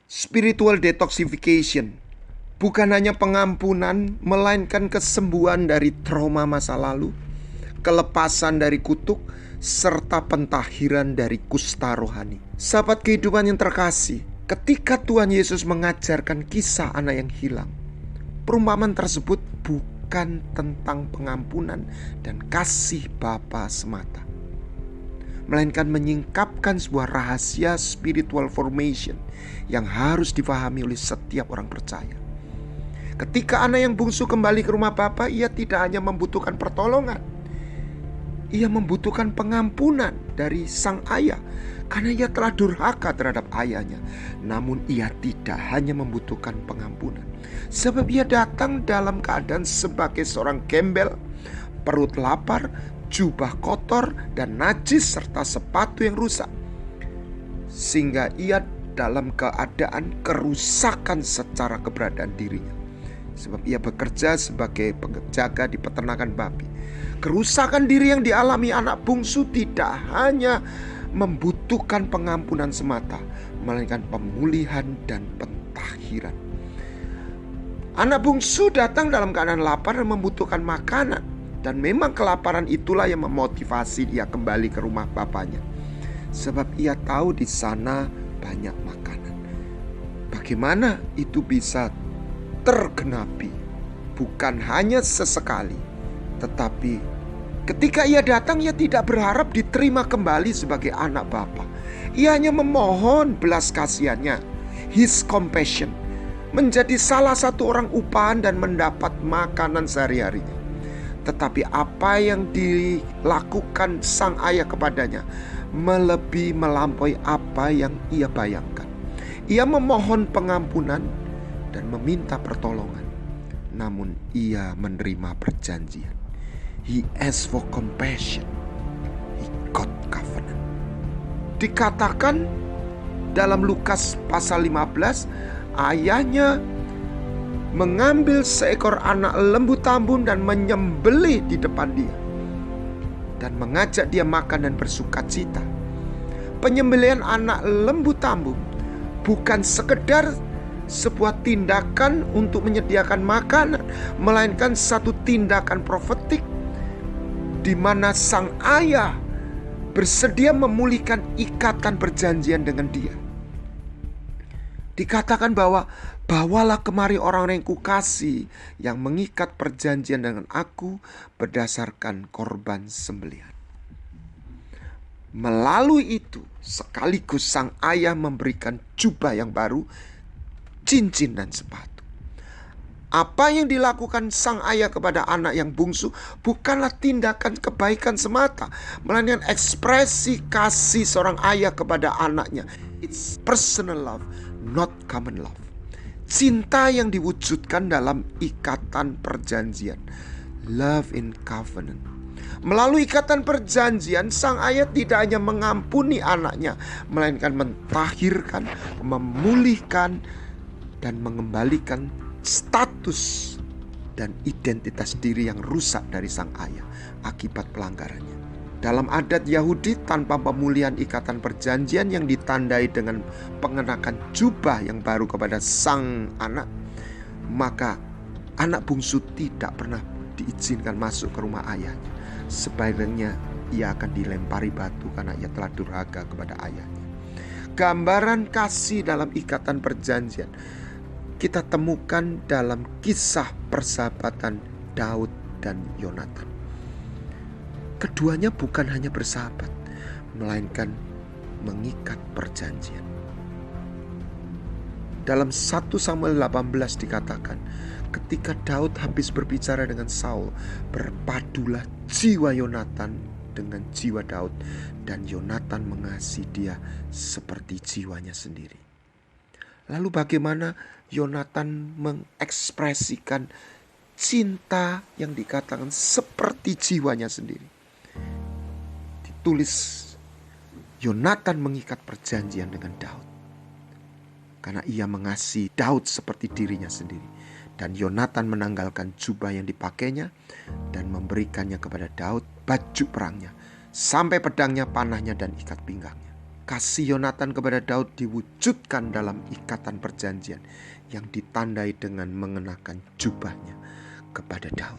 Spiritual detoxification bukan hanya pengampunan, melainkan kesembuhan dari trauma masa lalu, kelepasan dari kutuk, serta pentahiran dari kusta rohani. Sahabat kehidupan yang terkasih, ketika Tuhan Yesus mengajarkan kisah anak yang hilang, perumpamaan tersebut bukan tentang pengampunan dan kasih Bapa semata, melainkan menyingkapkan sebuah rahasia spiritual formation yang harus dipahami oleh setiap orang percaya. Ketika anak yang bungsu kembali ke rumah Bapa, ia tidak hanya membutuhkan pertolongan, ia membutuhkan pengampunan dari sang ayah karena ia telah durhaka terhadap ayahnya. Namun ia tidak hanya membutuhkan pengampunan, sebab ia datang dalam keadaan sebagai seorang gembel, perut lapar, jubah kotor dan najis, serta sepatu yang rusak. Sehingga ia dalam keadaan kerusakan secara keberadaan dirinya, sebab ia bekerja sebagai penjaga di peternakan babi. Kerusakan diri yang dialami anak bungsu tidak hanya membutuhkan pengampunan semata, melainkan pemulihan dan pentahiran. Anak bungsu datang dalam keadaan lapar dan membutuhkan makanan, dan memang kelaparan itulah yang memotivasi dia kembali ke rumah bapaknya, sebab ia tahu di sana banyak makanan. Bagaimana itu bisa tergenapi? Bukan hanya sesekali, tetapi ketika ia datang, ia tidak berharap diterima kembali sebagai anak bapa. Ia hanya memohon belas kasihannya, his compassion, menjadi salah satu orang upahan dan mendapat makanan sehari-harinya. Tetapi apa yang dilakukan sang ayah kepadanya melampaui apa yang ia bayangkan. Ia memohon pengampunan dan meminta pertolongan, namun ia menerima perjanjian. He asked for compassion, he got covenant. Dikatakan dalam Lukas pasal 15, ayahnya mengambil seekor anak lembu tambun dan menyembelih di depan dia, dan mengajak dia makan dan bersukacita. Penyembelihan anak lembu tambun bukan sekedar sebuah tindakan untuk menyediakan makanan, melainkan satu tindakan profetik di mana sang ayah bersedia memulihkan ikatan perjanjian dengan dia. Dikatakan bahwa bawalah kemari orang-orang yang kukasih, yang mengikat perjanjian dengan aku berdasarkan korban sembelihan. Melalui itu sekaligus sang ayah memberikan jubah yang baru, cincin dan sepatu. Apa yang dilakukan sang ayah kepada anak yang bungsu bukanlah tindakan kebaikan semata, melainkan ekspresi kasih seorang ayah kepada anaknya. It's personal love, not common love. Cinta yang diwujudkan dalam ikatan perjanjian, love in covenant. Melalui ikatan perjanjian, sang ayah tidak hanya mengampuni anaknya, melainkan mentahirkan, memulihkan, dan mengembalikan status dan identitas diri yang rusak dari sang ayah akibat pelanggarannya. Dalam adat Yahudi, tanpa pemulihan ikatan perjanjian yang ditandai dengan pengenakan jubah yang baru kepada sang anak, maka anak bungsu tidak pernah diizinkan masuk ke rumah ayahnya. Sebaliknya ia akan dilempari batu karena ia telah durhaka kepada ayahnya. Gambaran kasih dalam ikatan perjanjian kita temukan dalam kisah persahabatan Daud dan Yonatan. Keduanya bukan hanya bersahabat, melainkan mengikat perjanjian. Dalam 1 Samuel 18 dikatakan, ketika Daud habis berbicara dengan Saul, berpadulah jiwa Yonatan dengan jiwa Daud, dan Yonatan mengasihi dia seperti jiwanya sendiri. Lalu bagaimana Yonatan mengekspresikan cinta yang dikatakan seperti jiwanya sendiri? Ditulis, Yonatan mengikat perjanjian dengan Daud karena ia mengasihi Daud seperti dirinya sendiri. Dan Yonatan menanggalkan jubah yang dipakainya dan memberikannya kepada Daud, baju perangnya, sampai pedangnya, panahnya, dan ikat pinggangnya. Kasih Yonatan kepada Daud diwujudkan dalam ikatan perjanjian yang ditandai dengan mengenakan jubahnya kepada Daud.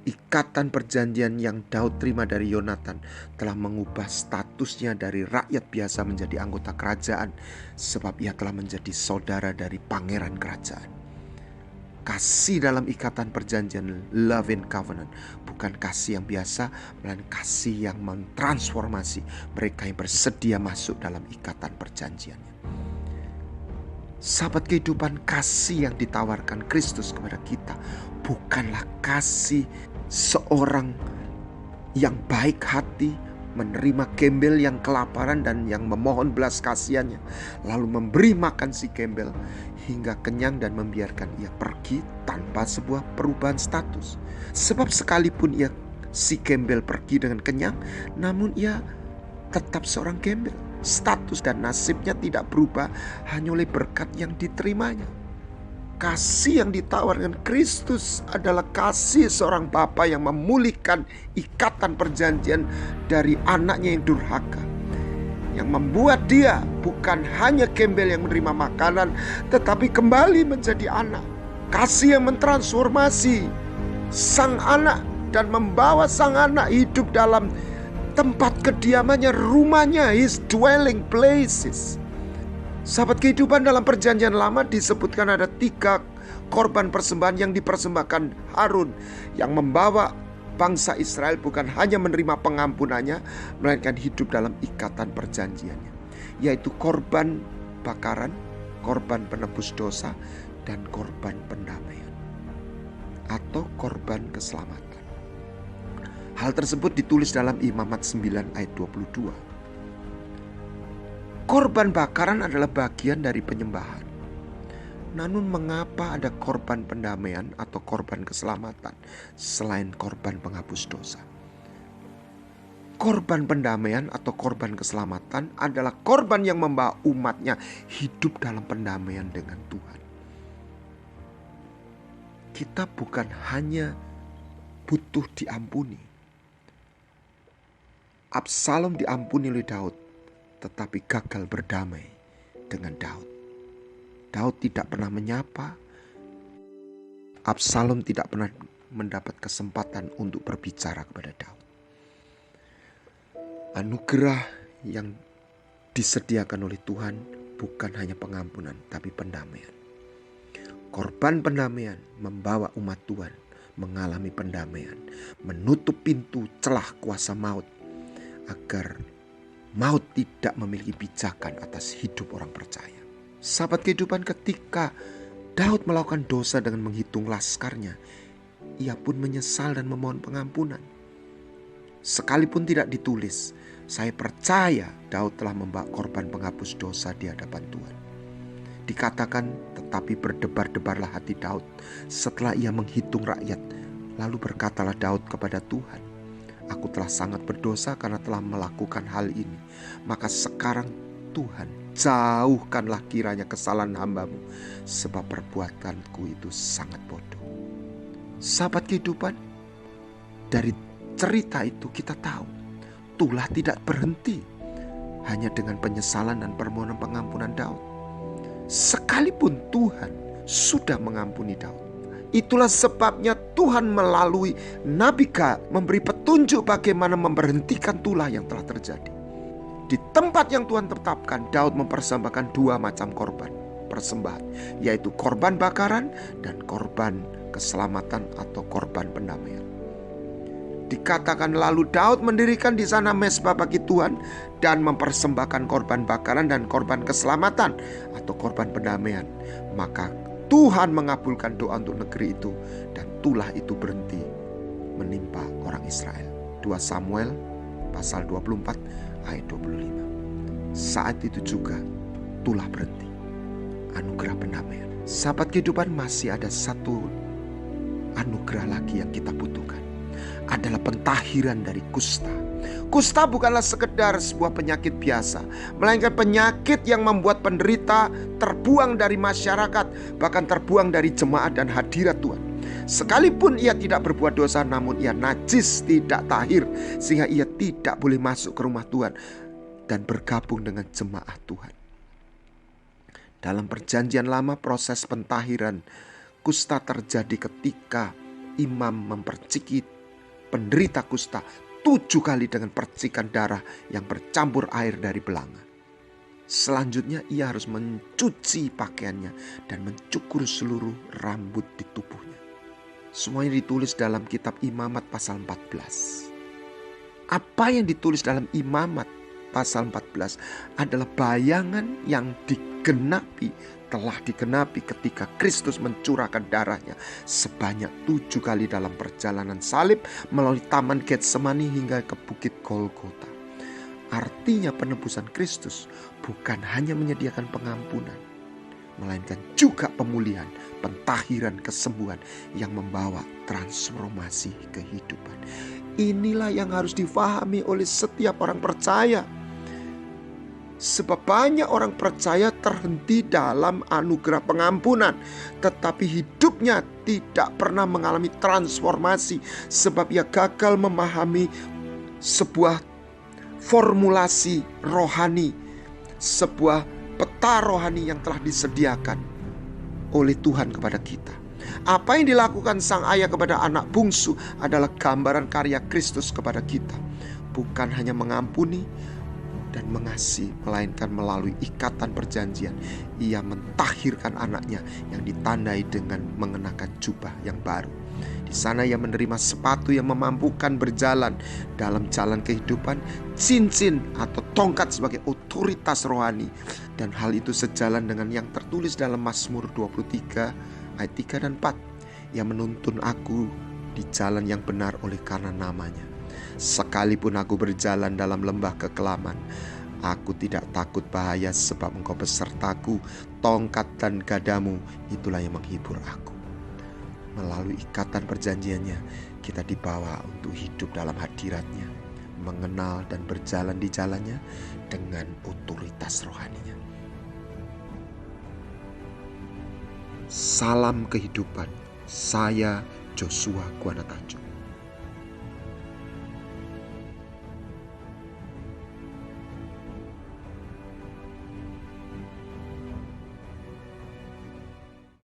Ikatan perjanjian yang Daud terima dari Yonatan telah mengubah statusnya dari rakyat biasa menjadi anggota kerajaan, sebab ia telah menjadi saudara dari pangeran kerajaan. Kasih dalam ikatan perjanjian, love in covenant, bukan kasih yang biasa, melainkan kasih yang mentransformasi mereka yang bersedia masuk dalam ikatan perjanjiannya. Sahabat kehidupan, kasih yang ditawarkan Kristus kepada kita bukanlah kasih seorang yang baik hati, menerima gembel yang kelaparan dan yang memohon belas kasihannya, lalu memberi makan si gembel hingga kenyang dan membiarkan ia pergi tanpa sebuah perubahan status. Sebab sekalipun si gembel pergi dengan kenyang, namun ia tetap seorang gembel. Status dan nasibnya tidak berubah hanya oleh berkat yang diterimanya. Kasih yang ditawarkan Kristus adalah kasih seorang bapa yang memulihkan ikatan perjanjian dari anaknya yang durhaka, yang membuat dia bukan hanya gembel yang menerima makanan, tetapi kembali menjadi anak. Kasih yang mentransformasi sang anak dan membawa sang anak hidup dalam tempat kediamannya, rumahnya, his dwelling places. Sahabat kehidupan, dalam perjanjian lama disebutkan ada 3 korban persembahan yang dipersembahkan Harun, yang membawa bangsa Israel bukan hanya menerima pengampunannya, melainkan hidup dalam ikatan perjanjiannya, yaitu korban bakaran, korban penebus dosa, dan korban pendamaian atau korban keselamatan. Hal tersebut ditulis dalam Imamat 9 ayat 22. Korban bakaran adalah bagian dari penyembahan. Namun mengapa ada korban pendamaian atau korban keselamatan selain korban penghapus dosa? Korban pendamaian atau korban keselamatan adalah korban yang membawa umatnya hidup dalam pendamaian dengan Tuhan. Kita bukan hanya butuh diampuni. Absalom diampuni oleh Daud, tetapi gagal berdamai dengan Daud. Daud tidak pernah menyapa. Absalom tidak pernah mendapat kesempatan untuk berbicara kepada Daud. Anugerah yang disediakan oleh Tuhan bukan hanya pengampunan, tapi pendamaian. Korban pendamaian membawa umat Tuhan mengalami pendamaian, menutup pintu celah kuasa maut, agar maut tidak memiliki pijakan atas hidup orang percaya. Sahabat kehidupan, ketika Daud melakukan dosa dengan menghitung laskarnya, ia pun menyesal dan memohon pengampunan. Sekalipun tidak ditulis, saya percaya Daud telah membawa korban penghapus dosa di hadapan Tuhan. Dikatakan, tetapi berdebar-debarlah hati Daud setelah ia menghitung rakyat. Lalu berkatalah Daud kepada Tuhan, aku telah sangat berdosa karena telah melakukan hal ini. Maka sekarang Tuhan, jauhkanlah kiranya kesalahan hamba-Mu, sebab perbuatanku itu sangat bodoh. Sahabat kehidupan, dari cerita itu kita tahu tulah tidak berhenti hanya dengan penyesalan dan permohonan pengampunan Daud. Sekalipun Tuhan sudah mengampuni Daud, itulah sebabnya Tuhan melalui Nabi Gad memberi petunjuk bagaimana memberhentikan tulah yang telah terjadi. Di tempat yang Tuhan tetapkan, Daud mempersembahkan 2 macam korban persembahan, yaitu korban bakaran dan korban keselamatan atau korban pendamaian. Dikatakan lalu Daud mendirikan di sana mezbah bagi Tuhan dan mempersembahkan korban bakaran dan korban keselamatan atau korban pendamaian. Maka Tuhan mengabulkan doa untuk negeri itu dan tulah itu berhenti menimpa orang Israel. 2 Samuel pasal 24 ayat 25. Saat itu juga tulah berhenti. Anugerah pendamaian. Sahabat kehidupan, masih ada satu anugerah lagi yang kita butuhkan, adalah pentahiran dari kusta. Kusta bukanlah sekedar sebuah penyakit biasa, melainkan penyakit yang membuat penderita terbuang dari masyarakat, bahkan terbuang dari jemaat dan hadirat Tuhan. Sekalipun ia tidak berbuat dosa, namun ia najis, tidak tahir, sehingga ia tidak boleh masuk ke rumah Tuhan. dan bergabung dengan jemaat Tuhan. Dalam perjanjian lama, proses pentahiran kusta terjadi ketika imam memperciki penderita kusta 7 kali dengan percikan darah yang bercampur air dari belanga. Selanjutnya ia harus mencuci pakaiannya dan mencukur seluruh rambut di tubuhnya. Semuanya ditulis dalam kitab Imamat pasal 14. Apa yang ditulis dalam Imamat pasal 14 adalah bayangan yang telah digenapi ketika Kristus mencurahkan darahnya sebanyak 7 kali dalam perjalanan salib melalui taman Getsemani hingga ke bukit Golgota. Artinya penebusan Kristus bukan hanya menyediakan pengampunan, melainkan juga pemulihan, pentahiran, kesembuhan yang membawa transformasi kehidupan. Inilah yang harus difahami oleh setiap orang percaya. Sebab banyak orang percaya terhenti dalam anugerah pengampunan, tetapi hidupnya tidak pernah mengalami transformasi sebab ia gagal memahami sebuah formulasi rohani, sebuah peta rohani yang telah disediakan oleh Tuhan kepada kita. Apa yang dilakukan sang ayah kepada anak bungsu adalah gambaran karya Kristus kepada kita. Bukan hanya mengampuni dan mengasihi, melainkan melalui ikatan perjanjian ia mentahirkan anaknya yang ditandai dengan mengenakan jubah yang baru. Di sana ia menerima sepatu yang memampukan berjalan dalam jalan kehidupan, cincin atau tongkat sebagai otoritas rohani. Dan hal itu sejalan dengan yang tertulis dalam Mazmur 23 ayat 3 dan 4. Ia menuntun aku di jalan yang benar oleh karena namanya. Sekalipun aku berjalan dalam lembah kekelaman, aku tidak takut bahaya sebab engkau besertaku, tongkat dan gadamu itulah yang menghibur aku. Melalui ikatan perjanjiannya, kita dibawa untuk hidup dalam hadiratnya, mengenal dan berjalan di jalannya dengan otoritas rohaninya. Salam kehidupan, saya Joshua Guanatajo.